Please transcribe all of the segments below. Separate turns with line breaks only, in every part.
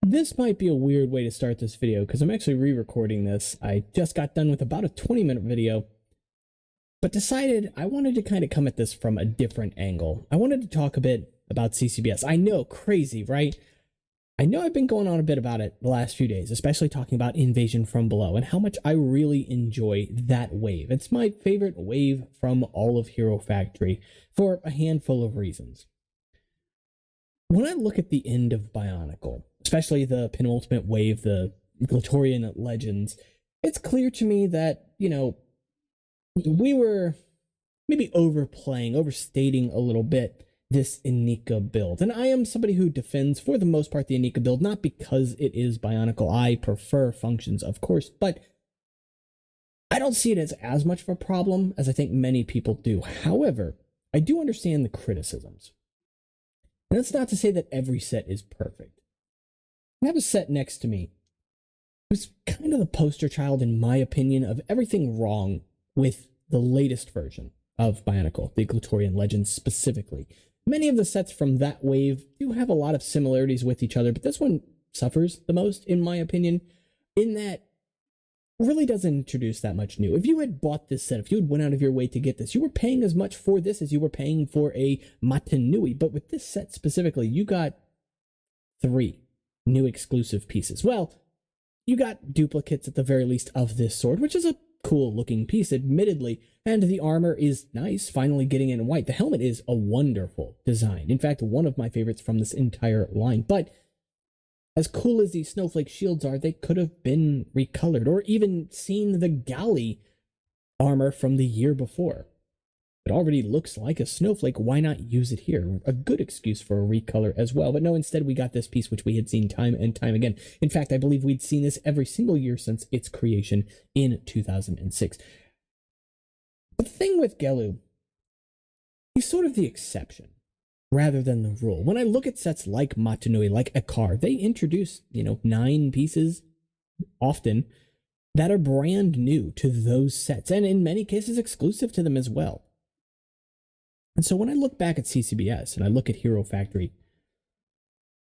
This might be a weird way to start this video because I'm actually re-recording this. I just got done with about a 20-minute video, but decided I wanted to kind of come at this from a different angle. I wanted to talk a bit about CCBS. I know, crazy, right? I know I've been going on a bit about it the last few days, especially talking about Invasion from Below and how much I really enjoy that wave. It's my favorite wave from all of Hero Factory for a handful of reasons. When I look at the end of Bionicle, especially the penultimate wave, the Glatorian Legends, it's clear to me that, we were maybe overstating a little bit this Anika build. And I am somebody who defends, for the most part, the Anika build, not because it is Bionicle. I prefer functions, of course, but I don't see it as much of a problem as I think many people do. However, I do understand the criticisms. And that's not to say that every set is perfect. I have a set next to me who's kind of the poster child, in my opinion, of everything wrong with the latest version of Bionicle, the Glatorian Legends specifically. Many of the sets from that wave do have a lot of similarities with each other, but this one suffers the most, in my opinion, in that really doesn't introduce that much new. If you had bought this set, if you had went out of your way to get this, you were paying as much for this as you were paying for a Matanui. But with this set specifically, you got 3 new exclusive pieces. Well, you got duplicates at the very least of this sword, which is a cool looking piece, admittedly, and the armor is nice, finally getting in white. The helmet is a wonderful design. In fact, one of my favorites from this entire line. But as cool as these snowflake shields are, they could have been recolored, or even seen the galley armor from the year before. It already looks like a snowflake. Why not use it here? A good excuse for a recolor as well. But no, instead we got this piece, which we had seen time and time again. In fact, I believe we'd seen this every single year since its creation in 2006. The thing with Gelu, he's sort of the exception rather than the rule. When I look at sets like Matanui, like Akar, they introduce, 9 pieces often that are brand new to those sets, and in many cases exclusive to them as well. And so when I look back at CCBS and I look at Hero Factory,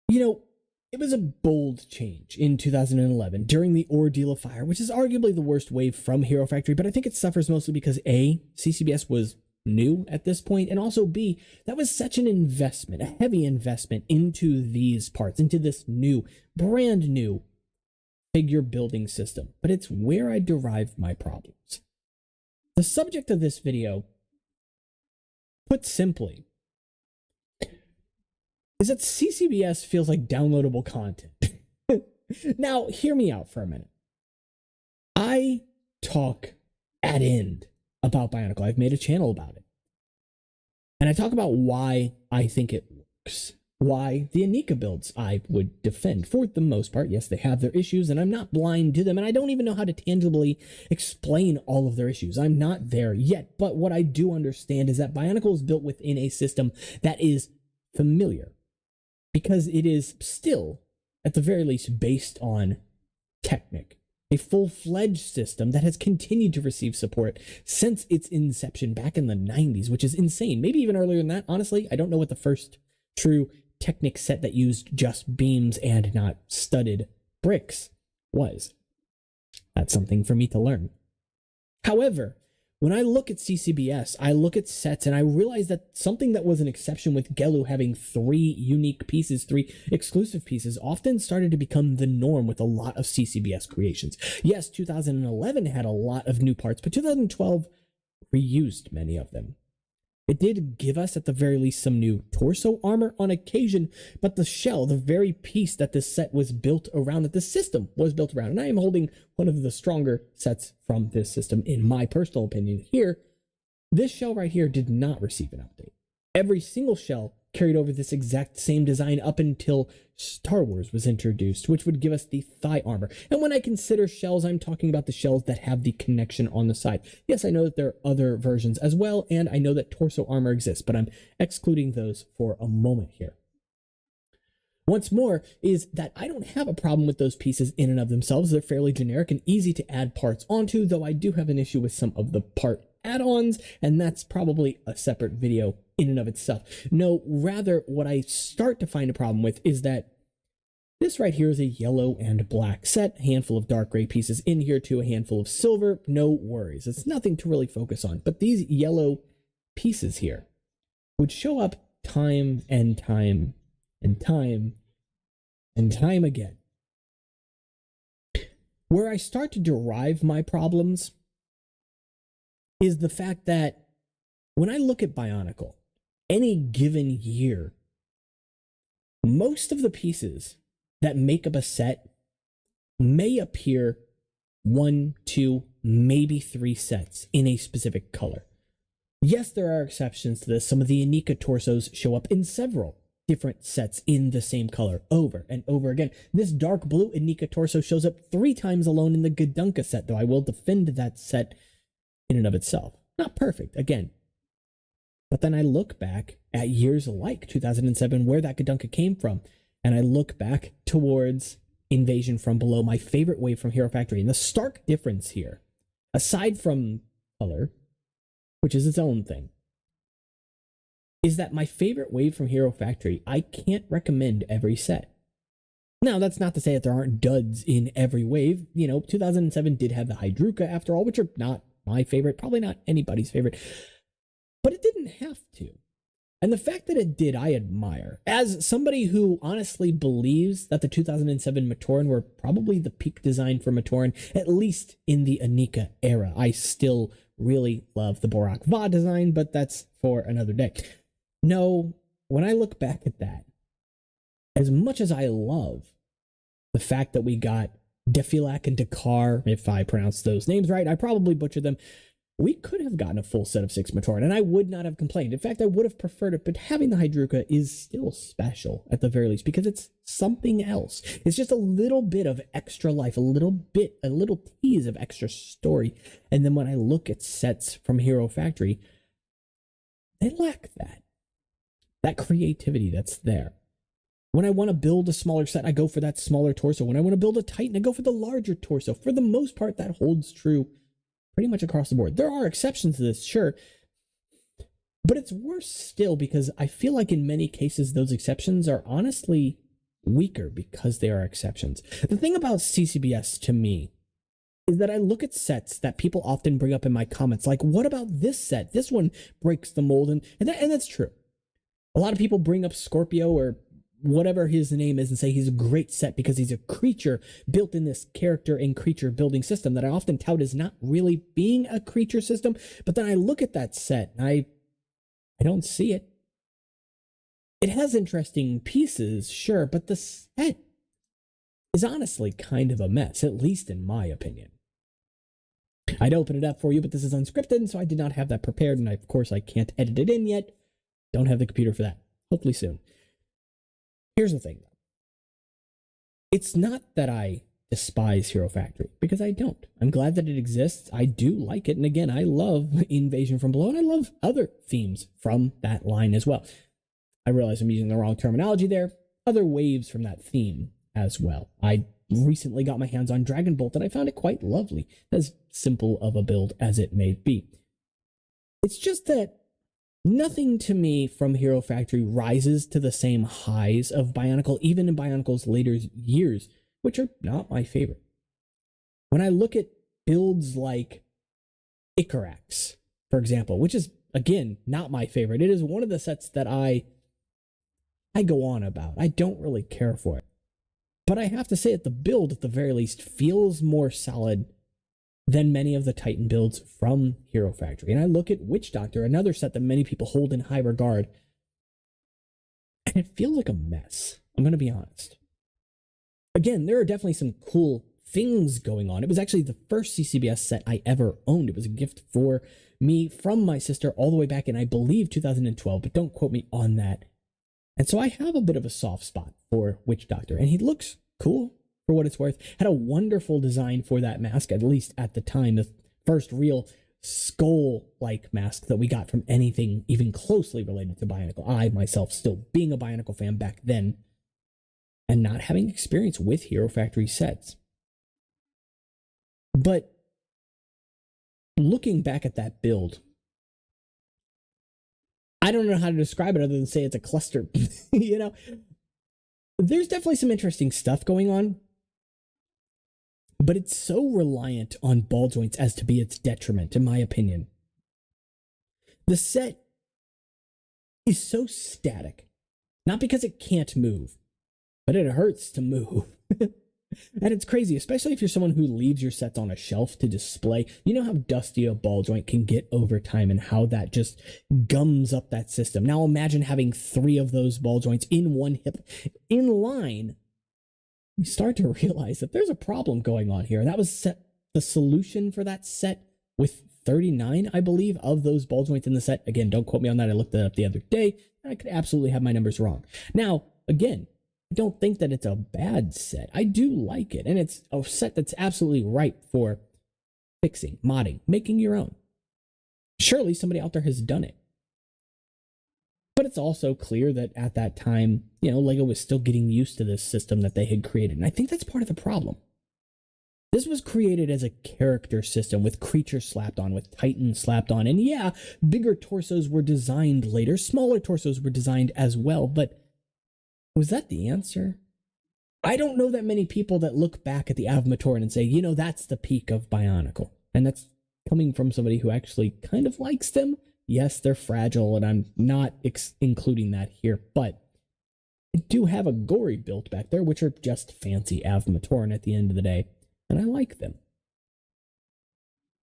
it was a bold change in 2011 during the Ordeal of Fire, which is arguably the worst wave from Hero Factory, but I think it suffers mostly because A, CCBS was new at this point, and also B, that was such an investment, a heavy investment into these parts, into this new, brand new figure building system. But it's where I derive my problems. The subject of this video, put simply, is that CCBS feels like downloadable content. Now, hear me out for a minute. I talk ad end about Bionicle. I've made a channel about it. And I talk about why I think it works. Why the Anika builds I would defend. For the most part, yes, they have their issues, and I'm not blind to them, and I don't even know how to tangibly explain all of their issues. I'm not there yet, but what I do understand is that Bionicle is built within a system that is familiar, because it is still, at the very least, based on Technic, a full-fledged system that has continued to receive support since its inception back in the 90s, which is insane. Maybe even earlier than that. Honestly, I don't know what the first true Technic set that used just beams and not studded bricks was. That's something for me to learn. However, when I look at CCBS, I look at sets and I realize that something that was an exception with Gelu having 3 unique pieces, 3 exclusive pieces, often started to become the norm with a lot of CCBS creations. Yes, 2011 had a lot of new parts, but 2012 reused many of them. It did give us, at the very least, some new torso armor on occasion, but the shell, the very piece that this set was built around, that the system was built around, and I am holding one of the stronger sets from this system, in my personal opinion here, this shell right here did not receive an update. Every single shell carried over this exact same design up until Star Wars was introduced, which would give us the thigh armor. And when I consider shells, I'm talking about the shells that have the connection on the side. Yes, I know that there are other versions as well, and I know that torso armor exists, but I'm excluding those for a moment here. Once more, is that I don't have a problem with those pieces in and of themselves. They're fairly generic and easy to add parts onto, though I do have an issue with some of the part add-ons, and that's probably a separate video in and of itself. No, rather, what I start to find a problem with is that This right here is a yellow and black set, a handful of dark gray pieces in here too, a handful of silver, no worries. It's nothing to really focus on, but these yellow pieces here would show up time and time and time and time again. Where I start to derive my problems is the fact that when I look at Bionicle, any given year, most of the pieces that make up a set may appear 1, 2, maybe 3 sets in a specific color. Yes, there are exceptions to this. Some of the Anika torsos show up in several different sets in the same color over and over again. This dark blue Anika torso shows up 3 times alone in the Gadunka set, though I will defend that set in and of itself. Not perfect, again. But then I look back at years like 2007, where that Gadunka came from, and I look back towards Invasion from Below, my favorite wave from Hero Factory. And the stark difference here, aside from color, which is its own thing, is that my favorite wave from Hero Factory, I can't recommend every set. Now, that's not to say that there aren't duds in every wave. 2007 did have the Hydruka after all, which are not my favorite, probably not anybody's favorite, but it didn't have to. And the fact that it did, I admire. As somebody who honestly believes that the 2007 Matoran were probably the peak design for Matoran, at least in the Anika era. I still really love the Borak Va design, but that's for another day. No, when I look back at that, as much as I love the fact that we got Defilak and Dakar, if I pronounce those names right, I probably butchered them, we could have gotten a full set of 6 Matoran, and I would not have complained. In fact, I would have preferred it, but having the Hydruka is still special, at the very least, because it's something else. It's just a little bit of extra life, a little tease of extra story. And then when I look at sets from Hero Factory, they lack that creativity that's there. When I want to build a smaller set, I go for that smaller torso. When I want to build a Titan, I go for the larger torso. For the most part, that holds true pretty much across the board. There are exceptions to this, sure, but it's worse still because I feel like in many cases those exceptions are honestly weaker because they are exceptions. The thing about CCBS to me is that I look at sets that people often bring up in my comments, like, what about this set? This one breaks the mold, and that's true. A lot of people bring up Scorpio or whatever his name is and say he's a great set because he's a creature built in this character and creature building system that I often tout as not really being a creature system. But then I look at that set and I don't see it. It has interesting pieces, sure, but the set is honestly kind of a mess, at least in my opinion. I'd open it up for you, but this is unscripted, and so I did not have that prepared, and of course I can't edit it in yet. Don't have the computer for that. Hopefully soon. Here's the thing, though. It's not that I despise Hero Factory, because I don't. I'm glad that it exists. I do like it, and again, I love Invasion from Below, and I love other themes from that line as well. I realize I'm using the wrong terminology there. Other waves from that theme as well. I recently got my hands on Dragon Bolt, and I found it quite lovely, as simple of a build as it may be. It's just that nothing to me from Hero Factory rises to the same highs of Bionicle, even in Bionicle's later years, which are not my favorite. When I look at builds like Icarax, for example, which is, again, not my favorite. It is one of the sets that I go on about. I don't really care for it. But I have to say that the build, at the very least, feels more solid than many of the Titan builds from Hero Factory. And I look at Witch Doctor, another set that many people hold in high regard, and it feels like a mess. I'm going to be honest. Again, there are definitely some cool things going on. It was actually the first CCBS set I ever owned. It was a gift for me from my sister all the way back in, I believe, 2012, but don't quote me on that. And so I have a bit of a soft spot for Witch Doctor, and he looks cool for what it's worth. Had a wonderful design for that mask, at least at the time, the first real skull-like mask that we got from anything even closely related to Bionicle. I, myself, still being a Bionicle fan back then, and not having experience with Hero Factory sets. But looking back at that build, I don't know how to describe it other than say it's a cluster. You know, there's definitely some interesting stuff going on, but it's so reliant on ball joints as to be its detriment, in my opinion. The set is so static, not because it can't move, but it hurts to move. And it's crazy, especially if you're someone who leaves your sets on a shelf to display. You know how dusty a ball joint can get over time and how that just gums up that system. Now imagine having 3 of those ball joints in one hip in line. You start to realize that there's a problem going on here. That was the solution for that set with 39, I believe, of those ball joints in the set. Again, don't quote me on that. I looked that up the other day. I could absolutely have my numbers wrong. Now, again, I don't think that it's a bad set. I do like it, and it's a set that's absolutely ripe for fixing, modding, making your own. Surely somebody out there has done it. But it's also clear that at that time, LEGO was still getting used to this system that they had created, and I think that's part of the problem. This was created as a character system with creatures slapped on, with titans slapped on, and yeah, bigger torsos were designed later, smaller torsos were designed as well, but was that the answer? I don't know that many people that look back at the Avmatoran and say, that's the peak of Bionicle. And that's coming from somebody who actually kind of likes them. Yes, they're fragile, and I'm not including that here, but I do have a Gory built back there, which are just fancy Avmatoran at the end of the day, and I like them.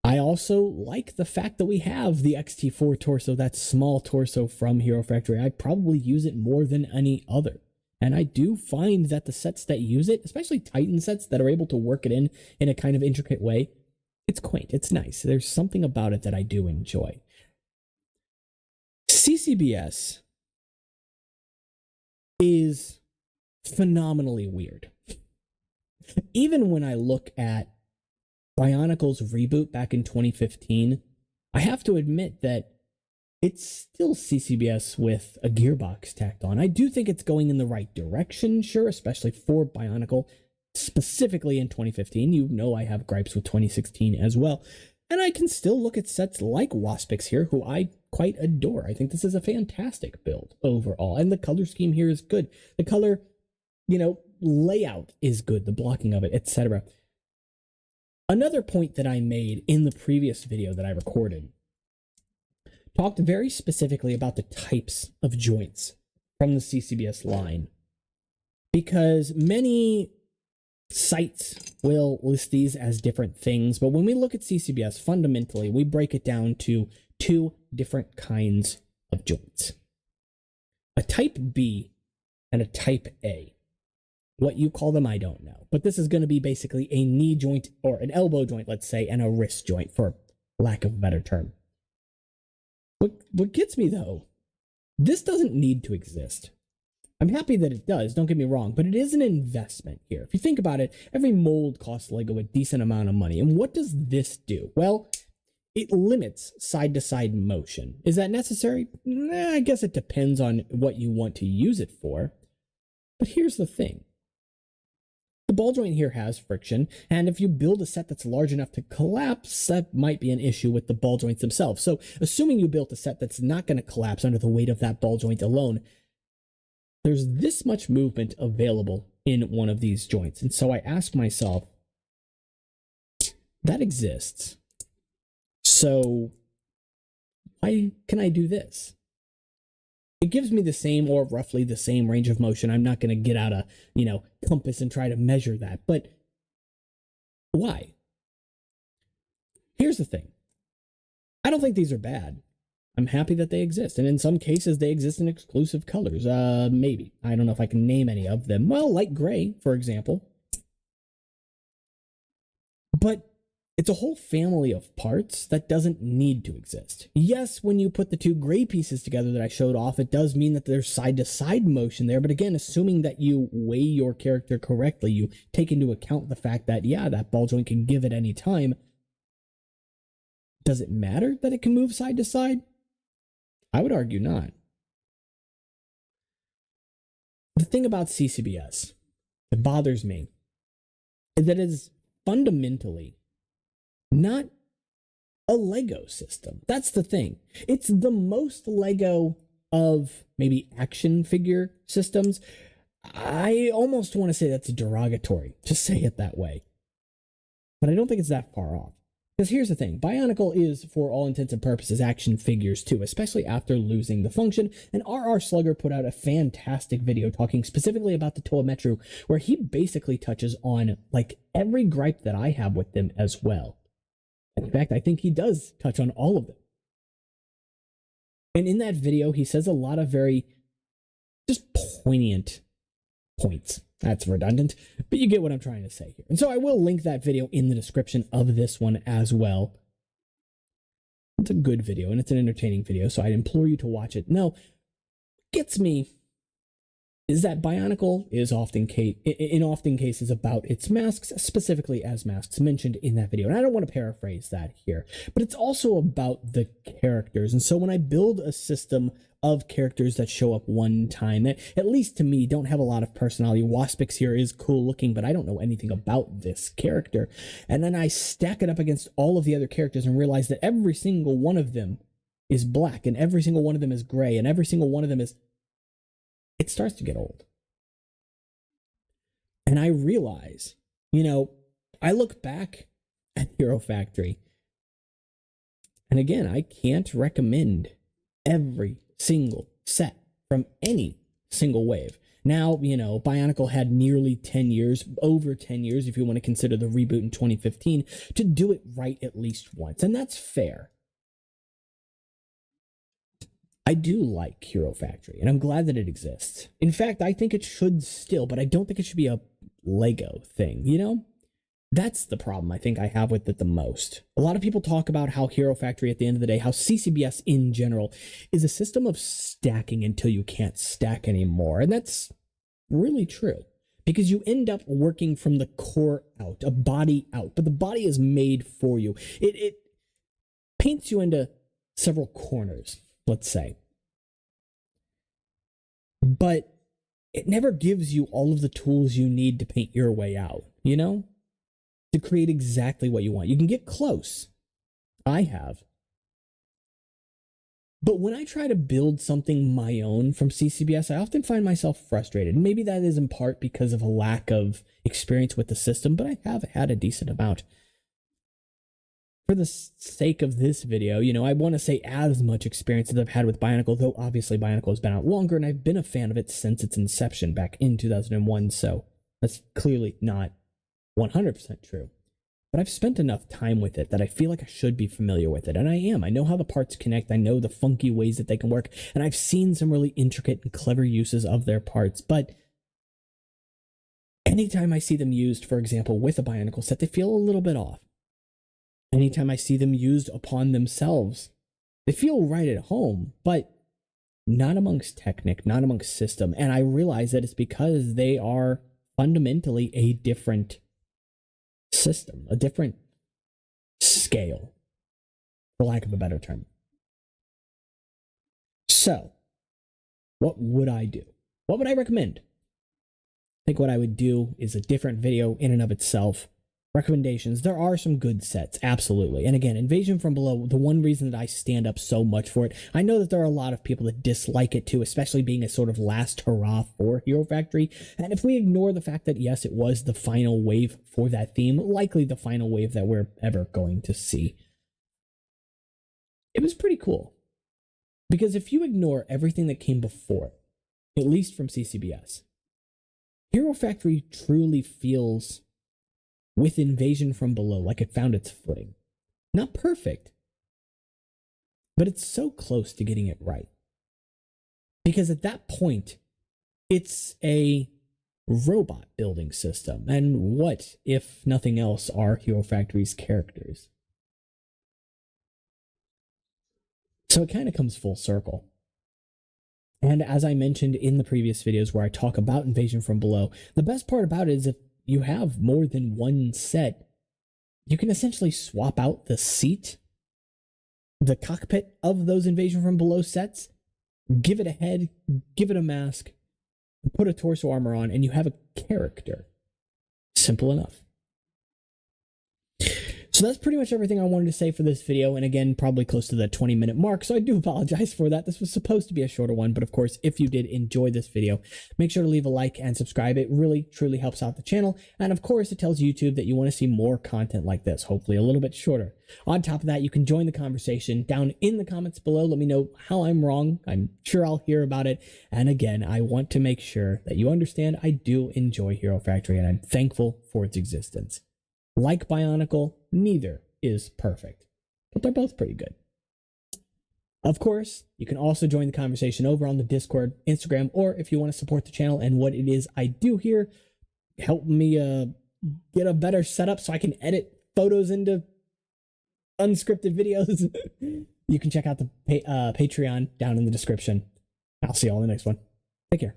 I also like the fact that we have the XT4 torso, that small torso from Hero Factory. I probably use it more than any other. And I do find that the sets that use it, especially Titan sets that are able to work it in a kind of intricate way, it's quaint, it's nice. There's something about it that I do enjoy. CCBS is phenomenally weird. Even when I look at Bionicle's reboot back in 2015, I have to admit that it's still CCBS with a gearbox tacked on. I do think it's going in the right direction, sure, especially for Bionicle, specifically in 2015. I have gripes with 2016 as well. And I can still look at sets like Waspix here, who I quite adore. I think this is a fantastic build overall. And the color scheme here is good. The color, layout is good, the blocking of it, etc. Another point that I made in the previous video that I recorded talked very specifically about the types of joints from the CCBS line, because many sites will list these as different things, but when we look at CCBS, fundamentally, we break it down to 2 different kinds of joints. A type B and a type A. What you call them, I don't know, but this is going to be basically a knee joint or an elbow joint, let's say, and a wrist joint, for lack of a better term. What gets me, though, this doesn't need to exist. I'm happy that it does, don't get me wrong, but it is an investment here. If you think about it, every mold costs LEGO a decent amount of money, and what does this do? Well, it limits side-to-side motion. Is that necessary? I guess it depends on what you want to use it for. But here's the thing. The ball joint here has friction, and if you build a set that's large enough to collapse, that might be an issue with the ball joints themselves. So, assuming you built a set that's not going to collapse under the weight of that ball joint alone, there's this much movement available in one of these joints. And so I ask myself, that exists. So why can I do this? It gives me the same or roughly the same range of motion. I'm not going to get out a, compass and try to measure that. But why? Here's the thing. I don't think these are bad. I'm happy that they exist. And in some cases, they exist in exclusive colors. Maybe. I don't know if I can name any of them. Well, light gray, for example. But it's a whole family of parts that doesn't need to exist. Yes, when you put the 2 gray pieces together that I showed off, it does mean that there's side-to-side motion there. But again, assuming that you weigh your character correctly, you take into account the fact that, yeah, that ball joint can give at any time. Does it matter that it can move side to side? I would argue not. The thing about CCBS that bothers me is that it is fundamentally not a LEGO system. That's the thing. It's the most LEGO of maybe action figure systems. I almost want to say that's derogatory. Just say it that way. But I don't think it's that far off. Because here's the thing, Bionicle is, for all intents and purposes, action figures too, especially after losing the function, and R.R. Slugger put out a fantastic video talking specifically about the Toa Metru, where he basically touches on, like, every gripe that I have with them as well. In fact, I think he does touch on all of them. And in that video, he says a lot of very just poignant points. That's redundant, but you get what I'm trying to say here. And so I will link that video in the description of this one as well. It's a good video and it's an entertaining video, so I'd implore you to watch it. Now, what gets me is that Bionicle is often cases about its masks, specifically as masks mentioned in that video. And I don't want to paraphrase that here, but it's also about the characters. And so when I build a system of characters that show up one time that, at least to me, don't have a lot of personality. Waspix here is cool looking, but I don't know anything about this character. And then I stack it up against all of the other characters and realize that every single one of them is black, and every single one of them is gray, and every single one of them is... It starts to get old. And I realize, I look back at Hero Factory, and again, I can't recommend every single set from any single wave. Now, Bionicle had nearly 10 years, over 10 years, if you want to consider the reboot in 2015, to do it right at least once, and that's fair. I do like Hero Factory, and I'm glad that it exists. In fact, I think it should still, but I don't think it should be a Lego thing, That's the problem I think I have with it the most. A lot of people talk about how Hero Factory, at the end of the day, how CCBS in general is a system of stacking until you can't stack anymore. And that's really true, because you end up working from the core out, a body out, but the body is made for you. It paints you into several corners, let's say. But it never gives you all of the tools you need to paint your way out, to create exactly what you want. You can get close. I have. But when I try to build something my own from CCBS, I often find myself frustrated. Maybe that is in part because of a lack of experience with the system, but I have had a decent amount. For the sake of this video, I want to say as much experience as I've had with Bionicle, though obviously Bionicle has been out longer, and I've been a fan of it since its inception back in 2001, so that's clearly not 100% true. But I've spent enough time with it that I feel like I should be familiar with it, and I am. I know how the parts connect, I know the funky ways that they can work, and I've seen some really intricate and clever uses of their parts, but anytime I see them used, for example, with a Bionicle set, they feel a little bit off. Anytime I see them used upon themselves, they feel right at home, but not amongst Technic, not amongst system, and I realize that it's because they are fundamentally a different system, a different scale, for lack of a better term. So, what would I do? What would I recommend? I think what I would do is a different video in and of itself. Recommendations. There are some good sets, absolutely. And again, Invasion from Below, the one reason that I stand up so much for it, I know that there are a lot of people that dislike it too, especially being a sort of last hurrah for Hero Factory. And if we ignore the fact that, yes, it was the final wave for that theme, likely the final wave that we're ever going to see, it was pretty cool. Because if you ignore everything that came before, at least from CCBS, Hero Factory truly feels, with Invasion from Below, like it found its footing. Not perfect, but it's so close to getting it right. Because at that point, it's a robot building system. And what, if nothing else, are Hero Factory's characters? So it kind of comes full circle. And as I mentioned in the previous videos where I talk about Invasion from Below, the best part about it is if you have more than one set, you can essentially swap out the seat, the cockpit of those Invasion from Below sets, give it a head, give it a mask, put a torso armor on, and you have a character. Simple enough. So that's pretty much everything I wanted to say for this video, and again, probably close to the 20-minute mark, so I do apologize for that. This was supposed to be a shorter one, but of course, if you did enjoy this video, make sure to leave a like and subscribe. It really, truly helps out the channel, and of course, it tells YouTube that you want to see more content like this, hopefully a little bit shorter. On top of that, you can join the conversation down in the comments below. Let me know how I'm wrong. I'm sure I'll hear about it, and again, I want to make sure that you understand I do enjoy Hero Factory, and I'm thankful for its existence. Like Bionicle, neither is perfect, but they're both pretty good. Of course, you can also join the conversation over on the Discord, Instagram, or if you want to support the channel and what it is I do here, help me get a better setup so I can edit photos into unscripted videos. You can check out the Patreon down in the description. I'll see you all in the next one. Take care.